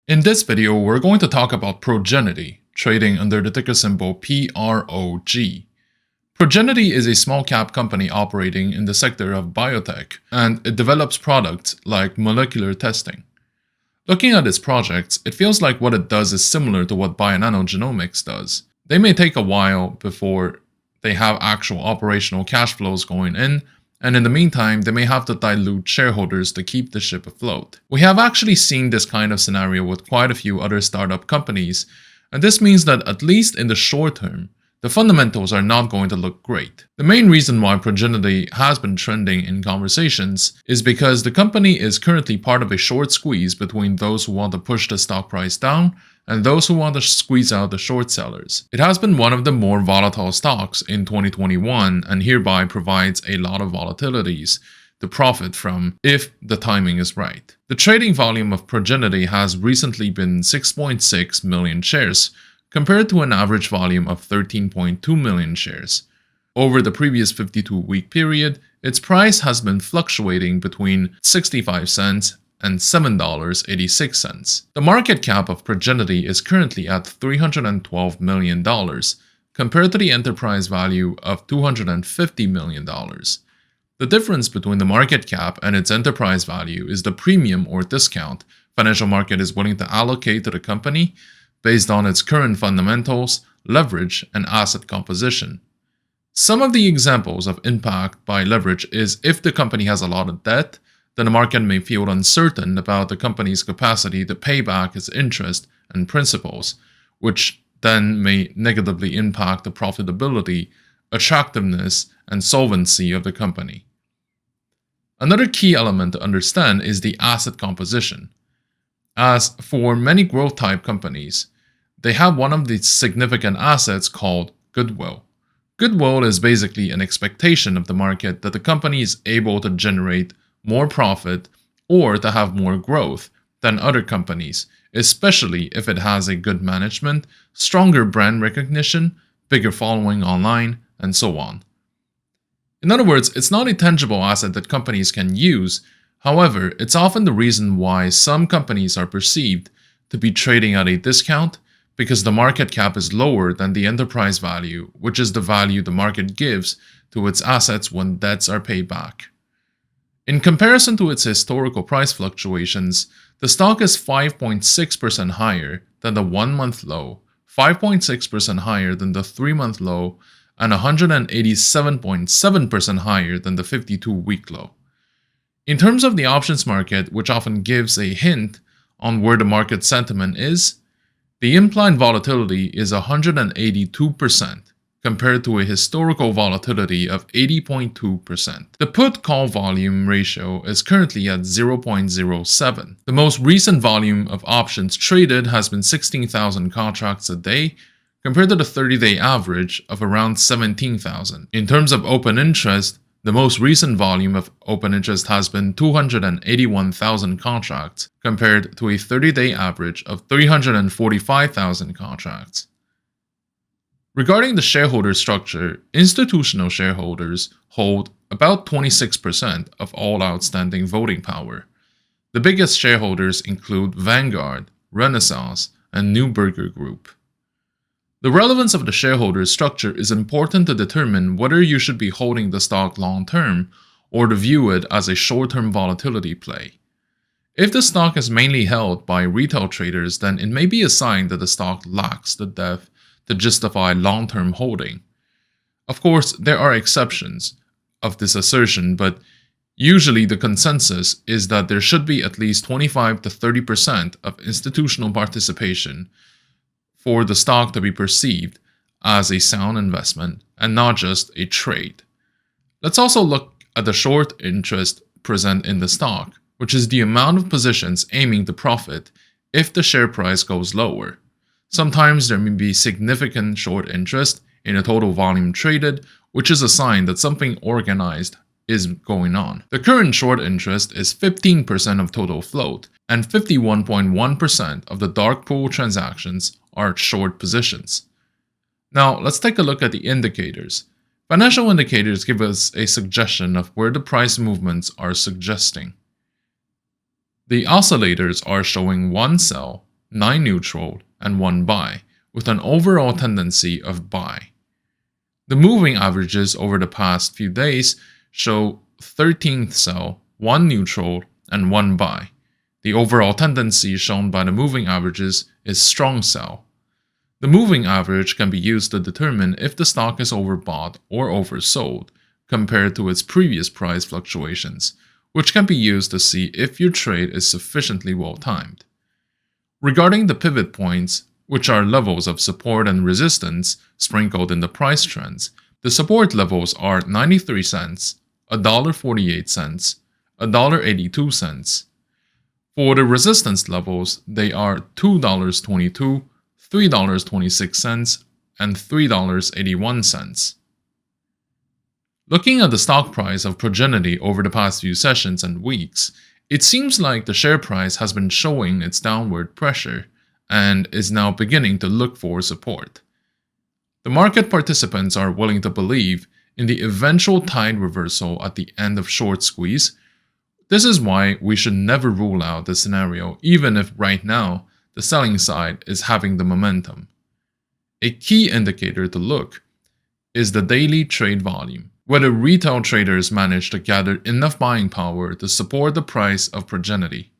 In this video, we're going to talk about Progenity, trading under the ticker symbol PROG. Progenity is a small-cap company operating in the sector of biotech, and it develops products like molecular testing. Looking at its projects, it feels like what it does is similar to what Bionano Genomics does. They may take a while before they have actual operational cash flows going in, and in the meantime, they may have to dilute shareholders to keep the ship afloat. We have actually seen this kind of scenario with quite a few other startup companies, and this means that at least in the short term, the fundamentals are not going to look great. The main reason why Progenity has been trending in conversations is because the company is currently part of a short squeeze between those who want to push the stock price down and those who want to squeeze out the short sellers. It has been one of the more volatile stocks in 2021 and hereby provides a lot of volatilities to profit from if the timing is right. The trading volume of Progenity has recently been 6.6 million shares, compared to an average volume of 13.2 million shares. Over the previous 52-week period, its price has been fluctuating between 65 cents and $7.86. The market cap of Progenity is currently at $312 million, compared to the enterprise value of $250 million. The difference between the market cap and its enterprise value is the premium or discount financial market is willing to allocate to the company based on its current fundamentals, leverage, and asset composition. Some of the examples of impact by leverage is if the company has a lot of debt, then the market may feel uncertain about the company's capacity to pay back its interest and principals, which then may negatively impact the profitability, attractiveness, and solvency of the company. Another key element to understand is the asset composition. As for many growth-type companies, they have one of the significant assets called goodwill. Goodwill is basically an expectation of the market that the company is able to generate more profit or to have more growth than other companies, especially if it has a good management, stronger brand recognition, bigger following online, and so on. In other words, it's not a tangible asset that companies can use. However, it's often the reason why some companies are perceived to be trading at a discount because the market cap is lower than the enterprise value, which is the value the market gives to its assets when debts are paid back. In comparison to its historical price fluctuations, the stock is 5.6% higher than the 1-month low, 5.6% higher than the 3-month low, and 187.7% higher than the 52-week low. In terms of the options market, which often gives a hint on where the market sentiment is, the implied volatility is 182%, compared to a historical volatility of 80.2%. The put-call volume ratio is currently at 0.07. The most recent volume of options traded has been 16,000 contracts a day, compared to the 30-day average of around 17,000. In terms of open interest, the most recent volume of open interest has been 281,000 contracts, compared to a 30-day average of 345,000 contracts. Regarding the shareholder structure, institutional shareholders hold about 26% of all outstanding voting power. The biggest shareholders include Vanguard, Renaissance, and Neuberger Group. The relevance of the shareholder structure is important to determine whether you should be holding the stock long-term or to view it as a short-term volatility play. If the stock is mainly held by retail traders, then it may be a sign that the stock lacks the depth to justify long-term holding. Of course, there are exceptions of this assertion, but usually the consensus is that there should be at least 25 to 30% of institutional participation for the stock to be perceived as a sound investment and not just a trade. Let's also look at the short interest present in the stock, which is the amount of positions aiming to profit if the share price goes lower. Sometimes there may be significant short interest in a total volume traded, which is a sign that something organized is going on. The current short interest is 15% of total float, and 51.1% of the dark pool transactions are short positions. Now, let's take a look at the indicators. Financial indicators give us a suggestion of where the price movements are suggesting. The oscillators are showing one sell, 9 neutral, and 1 buy, with an overall tendency of buy. The moving averages over the past few days show 13th sell, 1 neutral, and 1 buy. The overall tendency shown by the moving averages is strong sell. The moving average can be used to determine if the stock is overbought or oversold compared to its previous price fluctuations, which can be used to see if your trade is sufficiently well timed. Regarding the pivot points, which are levels of support and resistance sprinkled in the price trends, the support levels are 93 cents, $1.48, $1.82. For the resistance levels, they are $2.22, $3.26, and $3.81. Looking at the stock price of Progenity over the past few sessions and weeks, it seems like the share price has been showing its downward pressure and is now beginning to look for support. The market participants are willing to believe in the eventual tide reversal at the end of short squeeze. This is why we should never rule out this scenario, even if right now the selling side is having the momentum. A key indicator to look is the daily trade volume, whether retail traders manage to gather enough buying power to support the price of Progenity.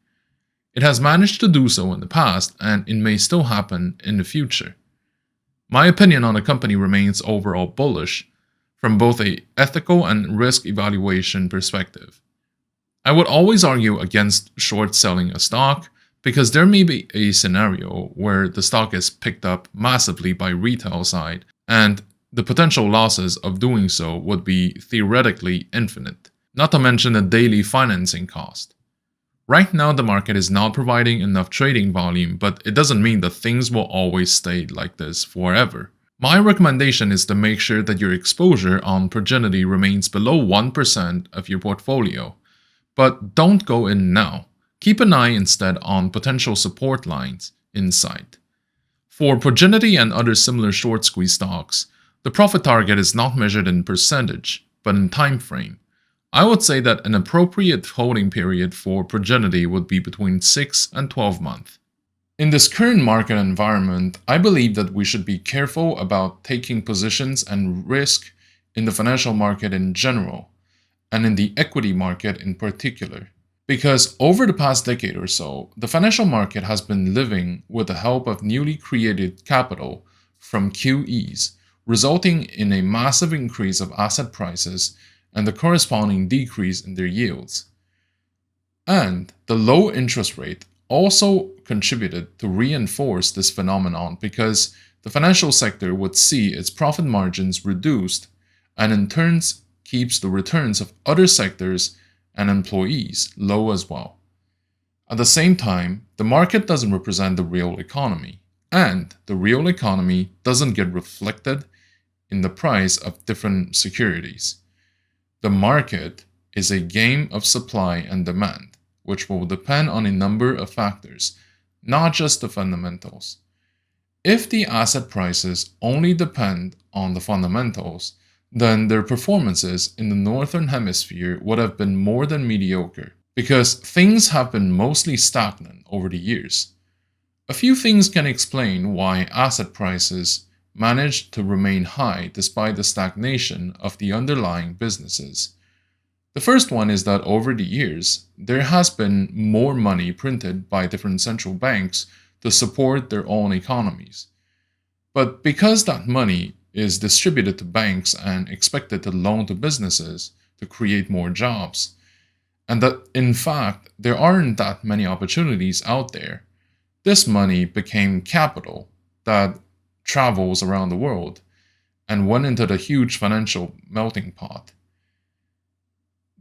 It has managed to do so in the past, and it may still happen in the future. My opinion on the company remains overall bullish from both an ethical and risk evaluation perspective. I would always argue against short selling a stock because there may be a scenario where the stock is picked up massively by retail side and the potential losses of doing so would be theoretically infinite, not to mention the daily financing cost. Right now the market is not providing enough trading volume, but it doesn't mean that things will always stay like this forever. My recommendation is to make sure that your exposure on Progenity remains below 1% of your portfolio. But don't go in now. Keep an eye instead on potential support lines in sight. For Progenity and other similar short squeeze stocks, the profit target is not measured in percentage, but in time frame. I would say that an appropriate holding period for Progenity would be between 6 and 12 months. In this current market environment, I believe that we should be careful about taking positions and risk in the financial market in general, and in the equity market in particular. Because over the past decade or so, the financial market has been living with the help of newly created capital from QEs, resulting in a massive increase of asset prices and the corresponding decrease in their yields. And the low interest rate also contributed to reinforce this phenomenon because the financial sector would see its profit margins reduced and in turn keeps the returns of other sectors and employees low as well. At the same time, the market doesn't represent the real economy, and the real economy doesn't get reflected in the price of different securities. The market is a game of supply and demand, which will depend on a number of factors, not just the fundamentals. If the asset prices only depend on the fundamentals, then their performances in the Northern Hemisphere would have been more than mediocre, because things have been mostly stagnant over the years. A few things can explain why asset prices managed to remain high despite the stagnation of the underlying businesses. The first one is that over the years, there has been more money printed by different central banks to support their own economies. But because that money is distributed to banks and expected to loan to businesses to create more jobs, and that in fact there aren't that many opportunities out there, this money became capital that travels around the world and went into the huge financial melting pot.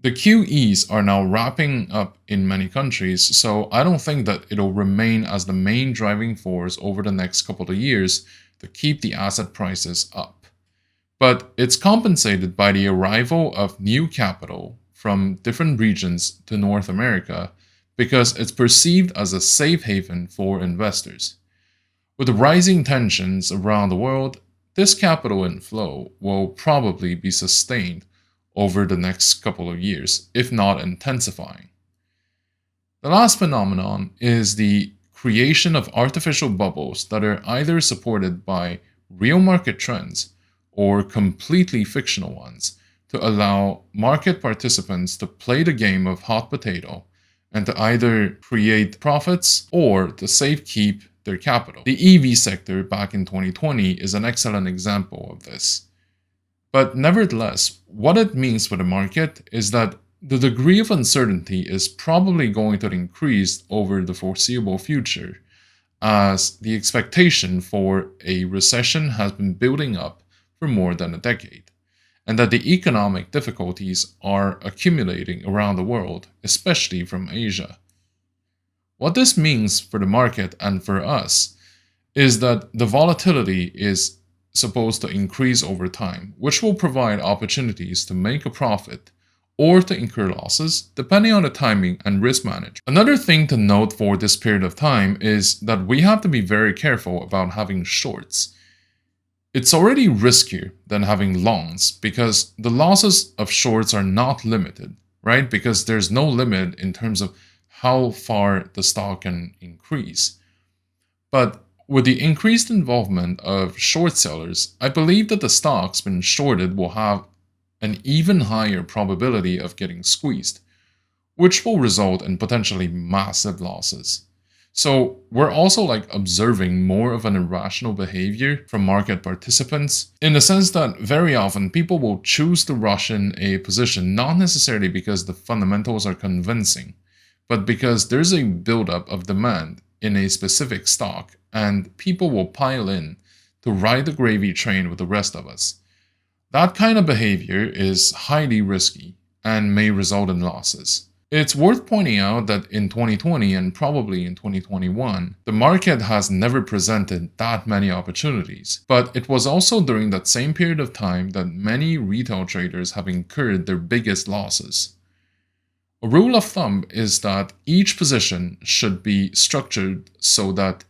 The QEs are now wrapping up in many countries, so I don't think that it'll remain as the main driving force over the next couple of years to keep the asset prices up. But it's compensated by the arrival of new capital from different regions to North America because it's perceived as a safe haven for investors. With the rising tensions around the world, this capital inflow will probably be sustained over the next couple of years, if not intensifying. The last phenomenon is the creation of artificial bubbles that are either supported by real market trends or completely fictional ones to allow market participants to play the game of hot potato and to either create profits or to safekeep their capital. The EV sector back in 2020 is an excellent example of this. But nevertheless, what it means for the market is that the degree of uncertainty is probably going to increase over the foreseeable future, as the expectation for a recession has been building up for more than a decade, and that the economic difficulties are accumulating around the world, especially from Asia. What this means for the market and for us is that the volatility is supposed to increase over time, which will provide opportunities to make a profit or to incur losses, depending on the timing and risk management. Another thing to note for this period of time is that we have to be very careful about having shorts. It's already riskier than having longs because the losses of shorts are not limited, right? Because there's no limit in terms of how far the stock can increase. But with the increased involvement of short sellers, I believe that the stocks being shorted will have an even higher probability of getting squeezed, which will result in potentially massive losses. So we're also observing more of an irrational behavior from market participants in the sense that very often people will choose to rush in a position not necessarily because the fundamentals are convincing, but because there's a buildup of demand in a specific stock and people will pile in to ride the gravy train with the rest of us. That kind of behavior is highly risky and may result in losses. It's worth pointing out that in 2020 and probably in 2021, the market has never presented that many opportunities, but it was also during that same period of time that many retail traders have incurred their biggest losses. A rule of thumb is that each position should be structured so that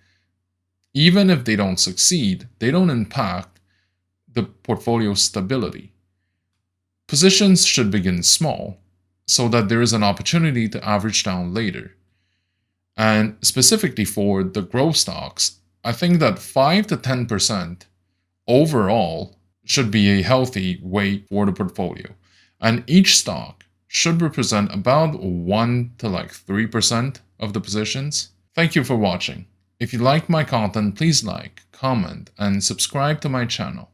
even if they don't succeed, they don't impact the portfolio stability. Positions should begin small so that there is an opportunity to average down later. And specifically for the growth stocks, I think that 5 to 10% overall should be a healthy weight for the portfolio. And each stock should represent about 1 to 3% of the positions. Thank you for watching. If you like my content, please like, comment, and subscribe to my channel.